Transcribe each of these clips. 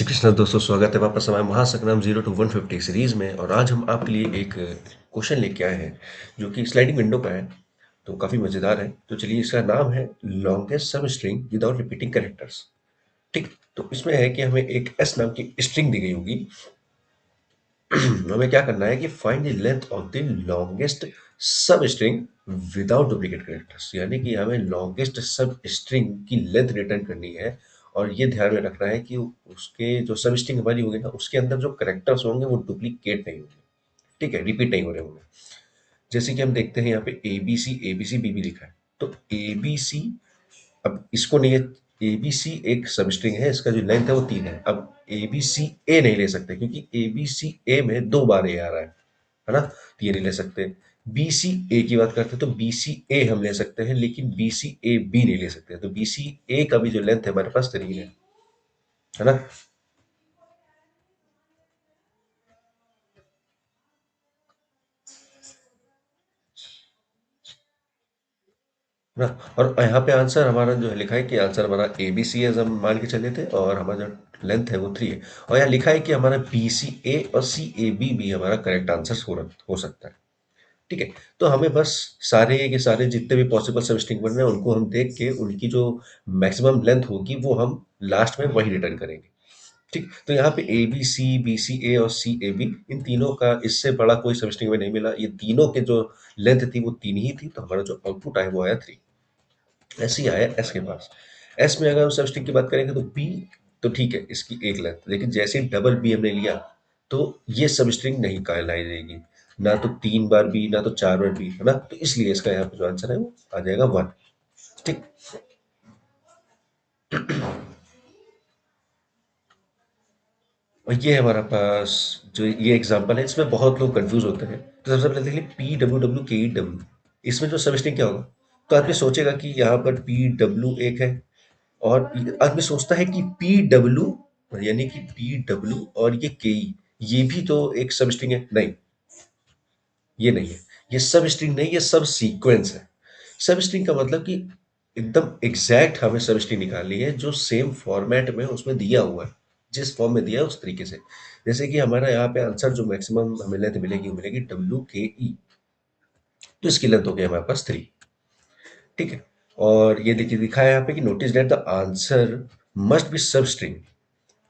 कृष्णा दोस्तों, स्वागत है वापस हमारे महासंग्राम 0 to 150 सीरीज में। और आज हम आपके लिए एक क्वेश्चन लेके आए हैं जो कि स्लाइडिंग विंडो का है। तो काफ़ी मज़ेदार है। तो चलिए, इसका नाम है लॉन्गेस्ट सब स्ट्रिंग विदाउट रिपीटिंग कैरेक्टर्स। ठीक। तो इसमें है कि हमें एक एस नाम की स्ट्रिंग दी गई होगी। हमें क्या करना है कि find the length of the longest सब स्ट्रिंग विदाउट डुप्लीकेट कैरेक्टर्स, यानी कि हमें लॉन्गेस्ट सब स्ट्रिंग की लेंथ रिटर्न करनी है। और ये ध्यान में रखना है कि उसके जो सब स्ट्रिंग हमारी होगी ना, उसके अंदर जो कैरेक्टर्स होंगे वो डुप्लीकेट नहीं होंगे। ठीक है, रिपीट नहीं हो रहे होंगे। जैसे कि हम देखते हैं यहाँ पे A B C B B लिखा है। तो ए बी सी, अब इसको नहीं है, ए बी सी एक सब स्ट्रिंग है, इसका जो लेंथ है वो 3 है। अब ए बी सी ए नहीं ले सकते क्योंकि ए बी सी ए में 2 बार ए आ रहा है ना? तो ये नहीं ले सकते। बी सी ए की बात करते हैं तो बी सी ए हम ले सकते हैं, लेकिन बी सी ए बी नहीं ले सकते। तो बी सी ए का भी जो लेंथ है हमारे पास 3 है ना? ना। और यहाँ पे आंसर हमारा जो है लिखा है कि आंसर हमारा ए बी सी एज हम मान के चले थे, और हमारा जो लेंथ है वो 3 है। और यहाँ लिखा है कि हमारा बी सी ए और सी ए बी भी हमारा करेक्ट आंसर हो सकता है। ठीक है। तो हमें बस सारे के सारे जितने भी पॉसिबल सबस्ट्रिंग बन रहे हैं उनको हम देख के उनकी जो मैक्सिमम लेंथ होगी वो हम लास्ट में वही रिटर्न करेंगे। ठीक। तो यहाँ पे A B C, B C ए और सी ए बी, इन तीनों का इससे बड़ा कोई सबस्ट्रिंग हमें नहीं मिला। ये तीनों के जो लेंथ थी वो 3 ही थी, तो हमारा जो आउटपुट आया वो आया 3। ऐसे ही आया एस के पास। एस में अगर हम सबस्ट्रिंग की बात करेंगे तो बी, तो ठीक है इसकी एक लेंथ, लेकिन जैसे ही डबल बी हमने लिया तो ये सबस्ट्रिंग नहीं कहलाई जाएगी। ना तो 3 बार बी, ना तो 4 बार बी, है ना? तो इसलिए इसका यहाँ पे जो आंसर है वो आ जाएगा 1। ठीक। और ये हमारा पास जो ये एग्जांपल है, इसमें बहुत लोग कंफ्यूज होते हैं। तो सबसे पहले देखिए पी डब्ल्यू डब्ल्यू के ई डब्ल्यू, इसमें जो सबस्ट्रिंग क्या होगा? तो आदमी सोचेगा कि यहाँ पर पी डब्ल्यू एक है, और आदमी सोचता है कि पी डब्ल्यू, यानी कि पी डब्ल्यू और ये के ई, ये भी तो एक सब स्ट्रिंग है। नहीं, ये नहीं है। ये सब स्ट्रिंग नहीं, ये सब सीक्वेंस है। सब स्ट्रिंग का मतलब कि एकदम एग्जैक्ट हमें सब स्ट्रिंग निकालनी है जो सेम फॉर्मेट में उसमें दिया हुआ है, जिस फॉर्म में दिया है उस तरीके से। जैसे कि हमारा यहाँ पे आंसर जो मैक्सिमम हमें लेंथ मिलेगी वो मिलेगी डब्ल्यू के ई। तो इसकी लेंथ हो गई हमारे पास 3। ठीक है। और ये देखिए लिखा है यहाँ पे कि notice that the answer must be सब स्ट्रिंग।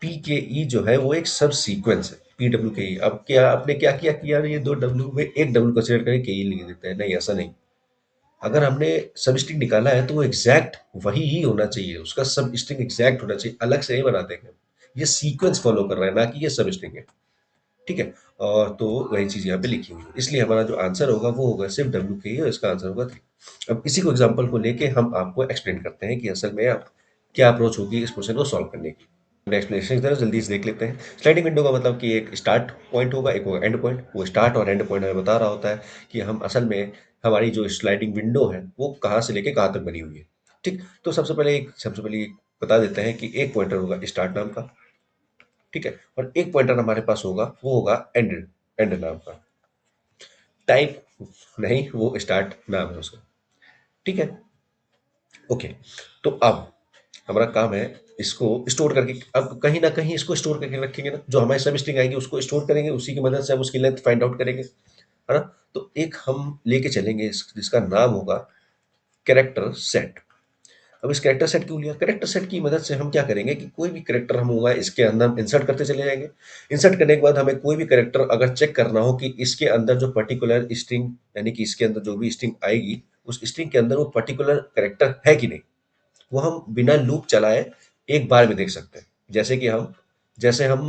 पी के ई जो है वो एक सब सीक्वेंस है, पी डब्ल्यू के ई। अब क्या आपने क्या किया कि यार ये 2 डब्ल्यू में एक डब्ल्यू कंसीडर करके के ई लिख देते हैं? नहीं, ऐसा नहीं। अगर हमने सब स्ट्रिंग निकाला है तो वो एग्जैक्ट वही ही होना चाहिए, उसका सब स्ट्रिंग एग्जैक्ट होना चाहिए, अलग से नहीं बना देंगे। ये सीक्वेंस फॉलो कर रहा है, ना कि ये सब स्ट्रिंग है। ठीक है। और तो वही चीज यहाँ पे लिखी हुई है, इसलिए हमारा जो आंसर होगा वो होगा सिर्फ डब्ल्यू के ही, और इसका आंसर होगा 3। अब इसी को एग्जांपल को लेके हम आपको एक्सप्लेन करते हैं कि असल में आप क्या अप्रोच होगी इस क्वेश्चन को सॉल्व करने की। एक्सप्लेनेशन की तरह जल्दी से देख लेते हैं। स्लाइडिंग विंडो का मतलब कि एक स्टार्ट पॉइंट होगा, एक होगा एंड पॉइंट। वो स्टार्ट और एंड पॉइंट हमें बता रहा होता है कि हम असल में हमारी जो स्लाइडिंग विंडो है वो कहाँ से लेके कहाँ तक बनी हुई है। ठीक। तो सबसे पहले बता देते हैं कि एक पॉइंटर होगा स्टार्ट नाम का। ठीक है। और एक पॉइंटर हमारे पास होगा वो होगा एंड, एंड नाम का। टाइप नहीं, वो स्टार्ट नाम है उसका। ठीक है। ओके। तो अब हमारा काम है इसको स्टोर करके, अब कहीं ना कहीं इसको स्टोर करके रखेंगे ना, जो हमारी सब स्ट्रिंग आएगी उसको स्टोर करेंगे, उसी की मदद से हम उसकी लेंथ फाइंड आउट करेंगे, है ना? तो एक हम लेके चलेंगे जिसका नाम होगा कैरेक्टर सेट। अब इस कैरेक्टर सेट क्यों लिया? कैरेक्टर सेट की मदद से हम क्या करेंगे कि कोई भी कैरेक्टर हम होगा इसके अंदर इंसर्ट करते चले जाएंगे। इंसर्ट करने के बाद हमें कोई भी कैरेक्टर अगर चेक करना हो कि इसके अंदर जो पर्टिकुलर स्ट्रिंग, यानी कि इसके अंदर जो भी स्ट्रिंग आएगी उस स्ट्रिंग के अंदर वो पर्टिकुलर कैरेक्टर है कि नहीं, वो हम बिना लूप चलाए एक बार में देख सकते हैं। जैसे हम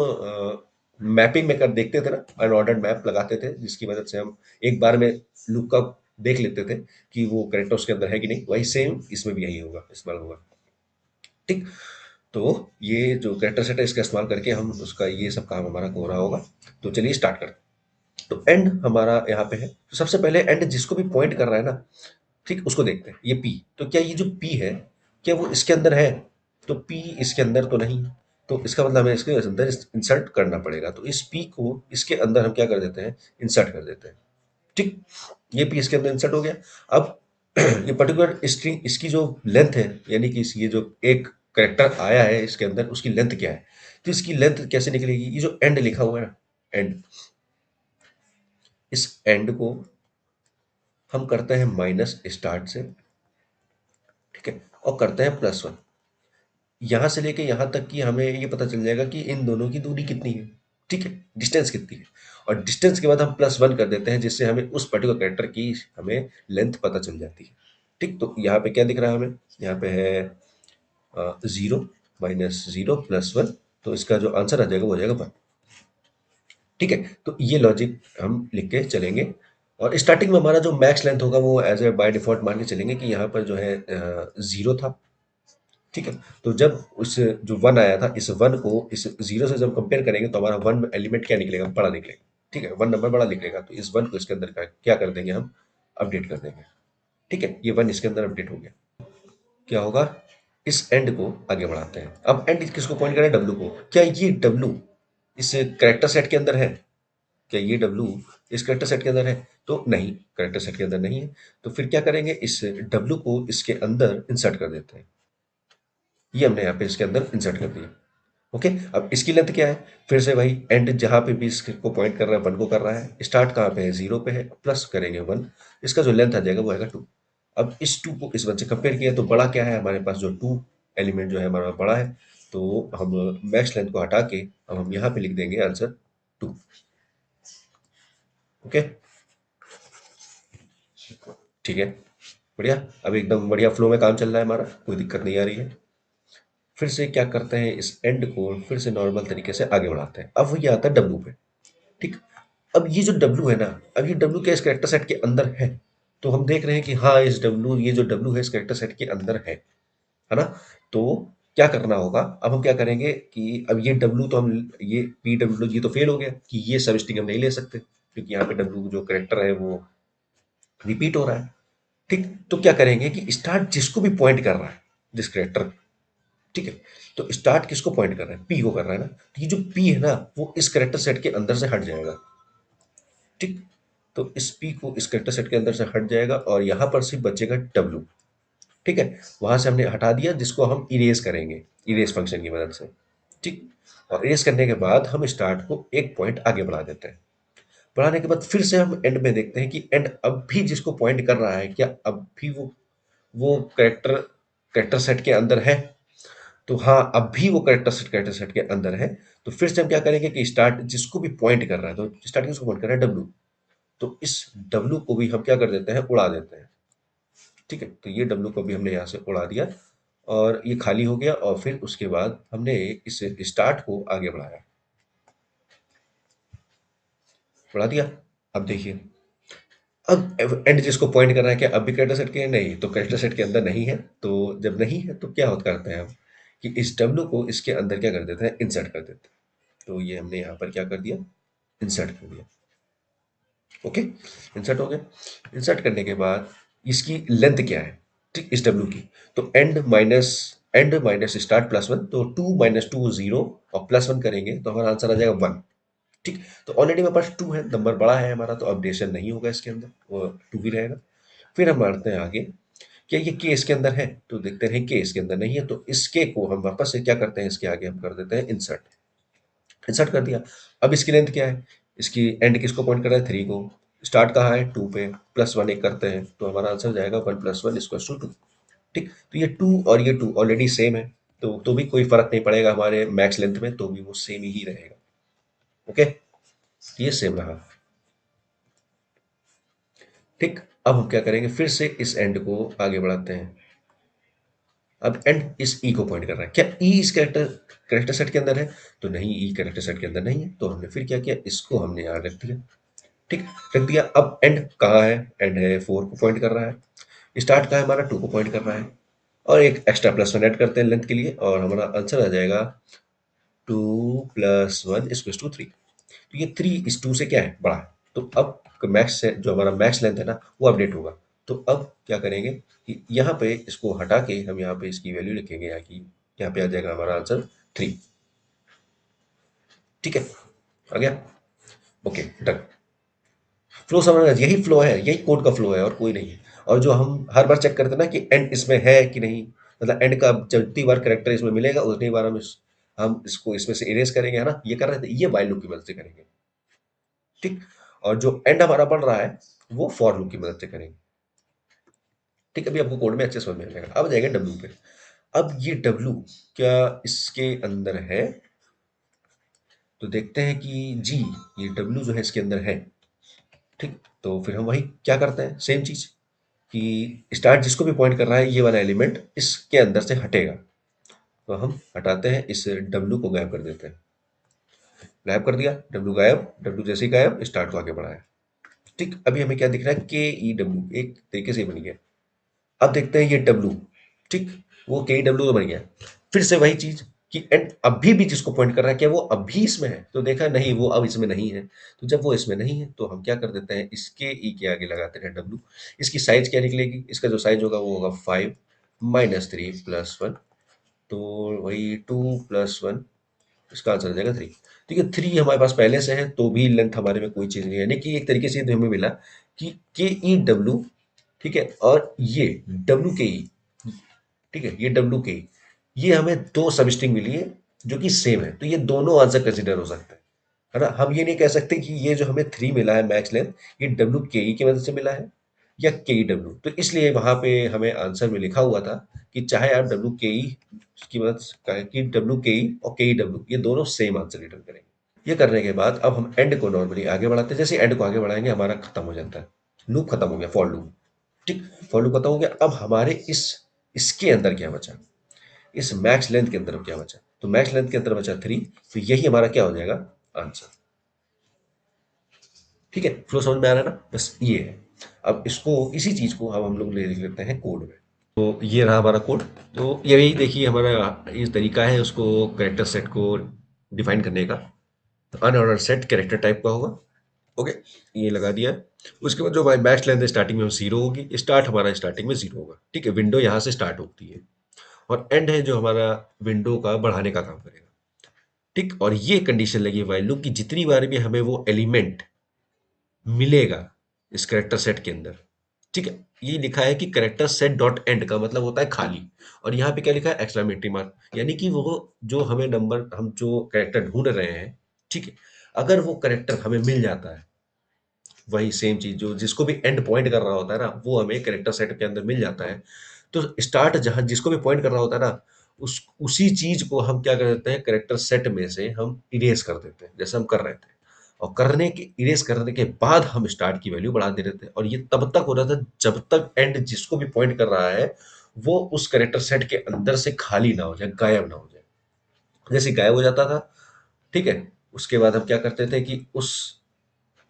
मैपिंग में कर देखते थे ना, अनऑर्डर्ड मैप लगाते थे जिसकी मदद से हम एक बार में लूप का देख लेते थे कि वो कैरेक्टर उसके अंदर है कि नहीं, वही सेम इसमें भी यही होगा, इस्तेमाल होगा। ठीक। तो ये जो कैरेक्टर सेट है इसका इस्तेमाल करके हम उसका ये सब काम हमारा हो रहा होगा। तो चलिए स्टार्ट करते हैं। तो एंड हमारा यहाँ पे है, तो सबसे पहले एंड जिसको भी पॉइंट कर रहा है ना, ठीक, उसको देखते हैं। ये पी, तो क्या ये जो पी है क्या वो इसके अंदर है? तो पी इसके अंदर तो नहीं, तो इसका मतलब हमें इसके अंदर इंसर्ट करना पड़ेगा। तो इस पी को इसके अंदर हम क्या कर देते हैं, इंसर्ट कर देते हैं। ठीक। ये पी इसके अंदर इंसर्ट हो गया। अब ये पर्टिकुलर स्ट्रिंग, इसकी जो लेंथ है, यानी कि ये जो एक कैरेक्टर आया है इसके अंदर उसकी लेंथ क्या है। तो इसकी लेंथ कैसे निकलेगी, ये जो एंड लिखा हुआ है ना, एंड, इस एंड को हम करते हैं माइनस स्टार्ट से, ठीक है, और करते हैं +1। यहां से लेके यहां तक कि हमें ये पता चल जाएगा कि इन दोनों की दूरी कितनी है, ठीक है, डिस्टेंस कितनी है। और डिस्टेंस के बाद हम +1 कर देते हैं, जिससे हमें उस पर्टिकुलर कैरेक्टर की हमें लेंथ पता चल जाती है। ठीक, तो यहाँ पे क्या दिख रहा है हमें, यहाँ पे है 0 -0 +1, तो इसका जो आंसर आ जाएगा वो हो जाएगा 1। ठीक है, तो ये लॉजिक हम लिख के चलेंगे। और स्टार्टिंग में हमारा जो मैक्स लेंथ होगा वो एज ए बाय डिफॉल्ट मान के चलेंगे कि यहाँ पर जो है 0 था। ठीक है, तो जब उस जो 1 आया था, इस 1 को इस 0 से जब कंपेयर करेंगे तो हमारा 1 एलिमेंट क्या निकलेगा, बड़ा निकलेगा। ठीक है, 1 नंबर बड़ा निकलेगा, तो इस 1 को इसके अंदर क्या कर देंगे हम, अपडेट कर देंगे। ठीक है, ये 1 इसके अंदर अपडेट हो गया। क्या होगा, इस एंड को आगे बढ़ाते हैं। अब एंड किसको पॉइंट करें, डब्लू को। क्या ये डब्लू इस कैरेक्टर सेट के अंदर है, क्या ये डब्लू इस कैरेक्टर सेट के अंदर है, तो नहीं, कैरेक्टर सेट के अंदर नहीं है। तो फिर क्या करेंगे, इस डब्लू को इसके अंदर इंसर्ट कर देते हैं। ये हमने यहाँ पे इसके अंदर इंसर्ट कर दिया। ओके, अब इसकी लेंथ क्या है, फिर से भाई एंड जहाँ पे भी इसको पॉइंट कर रहा है 1 को कर रहा है, स्टार्ट कहाँ पे है, 0 पे है, प्लस करेंगे 1, इसका जो लेंथ आ जाएगा वो आएगा 2। अब इस 2 को इस 1 से कंपेयर किया तो बड़ा क्या है हमारे पास, जो 2 एलिमेंट जो है हमारा बड़ा है, तो हम मैक्स लेंथ को हटा के अब हम यहाँ पे लिख देंगे आंसर 2। ओके, ठीक है, बढ़िया। अब एकदम बढ़िया फ्लो में काम चल रहा है हमारा, कोई दिक्कत नहीं आ रही है। फिर से क्या करते हैं, इस एंड को फिर से नॉर्मल तरीके से आगे बढ़ाते हैं। अब ये आता है डब्लू पे। ठीक, अब ये जो डब्लू है ना, अब ये डब्लू क्या इस कैरेक्टर सेट के अंदर है, तो हम देख रहे हैं कि हाँ इस डब्लू, ये जो डब्लू है इस कैरेक्टर सेट के अंदर है ना। तो क्या करना होगा, अब हम क्या करेंगे कि अब ये डब्लू तो हम, ये पी डब्ल्यू ये तो फेल हो गया कि ये सब स्ट्रिंग हम नहीं ले सकते, क्योंकि यहाँ पे डब्लू जो कैरेक्टर है वो रिपीट हो रहा है। ठीक, तो क्या करेंगे कि स्टार्ट जिसको भी पॉइंट कर रहा है, जिस कैरेक्टर, ठीक है, तो स्टार्ट किसको पॉइंट कर रहा है, पी को कर रहा है ना, तो ये जो पी है ना वो इस कैरेक्टर सेट के अंदर से हट जाएगा। ठीक, तो इस पी को इस कैरेक्टर सेट के अंदर से हट जाएगा और यहाँ पर सिर्फ बचेगा डब्लू। ठीक है, वहां से हमने हटा दिया, जिसको हम इरेज करेंगे इरेज फंक्शन की मदद से। ठीक, और इरेज करने के बाद हम स्टार्ट को एक पॉइंट आगे बढ़ा देते हैं। बढ़ाने के बाद फिर से हम एंड में देखते हैं कि एंड अब भी जिसको पॉइंट कर रहा है, क्या अब भी वो कैरेक्टर कैरेक्टर सेट के अंदर है, तो हाँ अब भी वो कैरेक्टर सेट के अंदर है। तो फिर से हम क्या करेंगे कि स्टार्ट जिसको भी पॉइंट कर रहा है, तो स्टार्ट किसको पॉइंट कर रहा है, डब्लू, तो इस डब्लू को भी हम क्या कर देते हैं, उड़ा देते हैं। ठीक है, तो ये डब्लू को भी हमने यहाँ से उड़ा दिया और ये खाली हो गया, और फिर उसके बाद हमने इस स्टार्ट को आगे बढ़ाया, बढ़ा दिया। अब देखिए, अब एंड जिसको पॉइंट कर रहा है, क्या अब भी कैरेक्टर सेट के नहीं, तो कैरेक्टर सेट के अंदर नहीं है। तो जब नहीं है तो क्या होता करते हैं हम कि इस डब्लू को इसके अंदर क्या कर देते हैं, इंसर्ट कर देते हैं। तो ये हमने यहाँ पर क्या कर दिया, इंसर्ट कर दिया। ओके, इंसर्ट हो गया। इंसर्ट करने के बाद इसकी लेंथ क्या है, ठीक, इस डब्ल्यू की, तो एंड माइनस स्टार्ट +1, तो 2 - 2 0, और +1 करेंगे तो हमारा आंसर आ जाएगा 1। ठीक, तो ऑलरेडी मेरे पास 2 है, नंबर बड़ा है हमारा, तो अपडेशन नहीं होगा इसके अंदर, वो 2 ही रहेगा। फिर हम बढ़ते हैं आगे, क्या ये के इसके अंदर है, तो देखते हैं के इसके अंदर नहीं है, तो इस के को हम वापस से क्या करते हैं, इसके आगे हम कर देते हैं इंसर्ट। इंसर्ट कर दिया। अब इसकी लेंथ क्या है, इसकी एंड किसको पॉइंट कर रहा है, 3 को, स्टार्ट कहाँ है, 2 पे, +1 एक करते हैं तो हमारा आंसर जाएगा 1 + 1 = 2। ठीक, तो ये 2 और ये 2 ऑलरेडी सेम है, तो भी कोई फर्क नहीं पड़ेगा हमारे मैक्स लेंथ में, तो भी वो सेम ही रहेगा। ओके, ये सेम रहा। ठीक, अब हम क्या करेंगे, फिर से इस एंड को आगे बढ़ाते हैं। अब एंड इस ई को पॉइंट कर रहा है, क्या ई इस कैरेक्टर सेट के अंदर है, तो नहीं, ई कैरेक्टर सेट के अंदर नहीं है, तो हमने फिर क्या किया, इसको हमने यहाँ रख दिया। ठीक, रख दिया। अब एंड कहाँ है, एंड है 4 को पॉइंट कर रहा है, स्टार्ट कहाँ है हमारा, 2 को पॉइंट कर रहा है, और एक एक्स्ट्रा +1 ऐड करते हैं लेंथ के लिए, और हमारा आंसर आ जाएगा 2 + 1 = 3। तो ये 3 इस 2 से क्या है, बड़ा है, तो अब मैक्स से जो हमारा मैक्स लेंथ है ना वो अपडेट होगा। तो अब क्या करेंगे कि यहाँ पे इसको हटा के हम यहाँ पे इसकी वैल्यू लिखेंगे, यहाँ पे आ जाएगा हमारा आंसर 3। ठीक है, आ गया। Okay, done. फ्लो समझ में, यही फ्लो है, यही कोड का फ्लो है और कोई नहीं है। और जो हम हर बार चेक करते हैं ना कि एंड इसमें है कि नहीं, मतलब एंड का जितनी बार करेक्टर इसमें मिलेगा उतनी बार हम इसको इसमें से इरेज करेंगे, है ना? ये कर रहे थे, ये व्हाइल लूप की मदद से करेंगे, ठीक? और जो एंड हमारा बढ़ रहा है वो फॉर लूप की मदद से करेंगे, ठीक है? अभी आपको कोड में अच्छे समझ में आ जाएगा। अब जाएगा डब्ल्यू पे। अब ये डब्ल्यू क्या इसके अंदर है? तो देखते हैं कि जी, ये डब्ल्यू जो है इसके अंदर है, ठीक? तो फिर हम वही क्या करते हैं, सेम चीज कि स्टार्ट जिसको भी पॉइंट कर रहा है ये वाला एलिमेंट इसके अंदर से हटेगा, तो हम हटाते हैं, इस डब्ल्यू को गायब कर देते हैं। गायब कर दिया, डब्ल्यू गायब, डब्ल्यू जैसे ही गायब स्टार्ट को आगे बढ़ाया, ठीक? अभी हमें क्या दिख रहा है, के ई डब्ल्यू एक तरीके से बन गया। अब देखते हैं ये डब्ल्यू, ठीक? वो के ई डब्ल्यू तो बन गया। फिर से वही चीज कि एंड अभी भी जिसको पॉइंट कर रहा है क्या वो अभी इसमें है? तो देखा नहीं, वो अब इसमें नहीं है। तो जब वो इसमें नहीं है तो हम क्या कर देते हैं, इसके ई के आगे लगाते हैं डब्ल्यू। इसकी साइज क्या निकलेगी, इसका जो साइज होगा वो होगा 5 -3 +1, तो वही 2 +1, इसका आंसर आ जाएगा 3। ठीक है, 3 हमारे पास पहले से है तो भी लेंथ हमारे में कोई चीज़ नहीं है, यानी कि एक तरीके से ये तो हमें मिला कि के ई डब्ल्यू, ठीक है, और ये डब्ल्यू के ई, ठीक है, ये डब्ल्यू के ई, ये हमें दो सब स्ट्रिंग मिली है जो कि सेम है, तो ये दोनों आंसर कंसिडर हो सकते हैं, है ना? हम ये नहीं कह सकते कि ये जो हमें 3 मिला है मैक्स लेंथ, ये डब्ल्यू के ई की मदद से मिला है या के ई डब्ल्यू। तो इसलिए वहां पे हमें आंसर में लिखा हुआ था कि चाहे आप डब्ल्यू के ई की मदद से कहें कि डब्ल्यू के ई और के ई डब्ल्यू ये दोनों सेम आंसर रिटर्न करेंगे। ये करने के बाद अब हम एंड को नॉर्मली आगे बढ़ाते हैं, जैसे एंड को आगे बढ़ाएंगे हमारा खत्म हो जाता है, लूप खत्म हो गया, फॉर लूप, ठीक? फॉर लूप खत्म हो गया। अब हमारे इस इसके अंदर क्या बचा, इस मैक्स लेंथ के अंदर क्या बचा? तो मैक्स लेंथ के अंदर बचा 3, तो यही हमारा क्या हो जाएगा, आंसर। ठीक है, फ्लो समझ में आ रहा है ना? बस ये है। अब इसको इसी चीज को अब हम लोग ले लिख लेते हैं कोड में। तो ये रहा हमारा कोड। तो ये भी देखिए हमारा ये तरीका है उसको कैरेक्टर सेट को डिफाइन करने का। अनऑर्डर सेट कैरेक्टर टाइप का होगा, ओके, ये लगा दिया। उसके बाद जो हमारी बैच लेंथ स्टार्टिंग में जीरो होगी, स्टार्ट हमारा स्टार्टिंग में जीरो होगा, ठीक है, विंडो यहाँ से स्टार्ट होती है, और एंड है जो हमारा विंडो का बढ़ाने का काम करेगा, ठीक? और ये कंडीशन लगी वाइल लूप की जितनी बार भी हमें वो एलिमेंट मिलेगा इस कैरेक्टर सेट के अंदर, ठीक है, ये लिखा है कि कैरेक्टर सेट डॉट एंड का मतलब होता है खाली, और यहाँ पे क्या लिखा है, एक्सक्लेमेटरी मार्क, यानी कि वो जो हमें नंबर, हम जो कैरेक्टर ढूंढ रहे हैं, ठीक है, अगर वो कैरेक्टर हमें मिल जाता है, वही सेम चीज जो जिसको भी एंड पॉइंट कर रहा होता है ना, वो हमें कैरेक्टर सेट के अंदर मिल जाता है, तो स्टार्ट जहां जिसको भी पॉइंट कर रहा होता है ना, उसी चीज को हम क्या कर देते हैं, कैरेक्टर सेट में से हम इरेज कर देते हैं, जैसे हम कर रहे थे, और करने के इरेज करने के बाद हम स्टार्ट की वैल्यू बढ़ा दे रहे थे, और ये तब तक हो रहा था जब तक एंड जिसको भी पॉइंट कर रहा है वो उस कैरेक्टर सेट के अंदर से खाली ना हो जाए, गायब ना हो जाए। जैसे गायब हो जाता था, ठीक है, उसके बाद हम क्या करते थे कि उस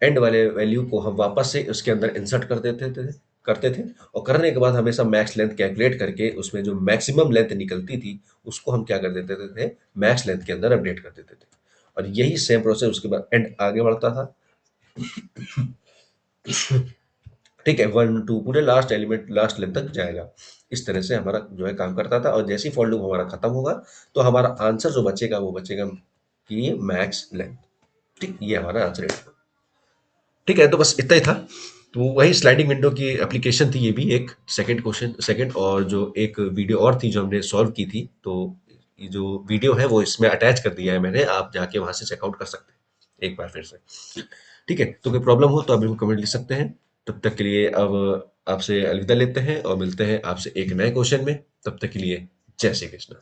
एंड वाले वैल्यू को हम वापस से उसके अंदर इंसर्ट कर देते थे, करते थे, और करने के बाद हमेशा मैक्स लेंथ कैलकुलेट करके उसमें जो मैक्सिमम लेंथ निकलती थी उसको हम क्या कर देते थे, मैक्स लेंथ के अंदर अपडेट कर देते थे, और यही सेम प्रोसेस उसके बाद एंड आगे बढ़ता था, ठीक है, 1 2 पूरे लास्ट एलिमेंट लास्ट लेंथ तक जाएगा। इस तरह से हमारा जो है काम करता था, और जैसे ही फॉर लूप हमारा खत्म होगा तो हमारा आंसर जो बचेगा वो बचेगा कि मैक्स लेंथ, ठीक, ये हमारा आंसर है। ठीक है, तो बस इतना ही था। तो वही स्लाइडिंग विंडो की एप्लीकेशन थी, ये भी एक सेकंड क्वेश्चन सेकंड, और जो एक वीडियो और थी जो हमने सॉल्व की थी, तो ये जो वीडियो है वो इसमें अटैच कर दिया है मैंने, आप जाके वहां से चेकआउट कर सकते हैं एक बार फिर से। ठीक है, तो कोई प्रॉब्लम हो तो आप बिल्कुल कमेंट लिख सकते हैं। तब तक के लिए अब आपसे अलविदा लेते हैं और मिलते हैं आपसे एक नए क्वेश्चन में। तब तक के लिए जय श्री कृष्ण।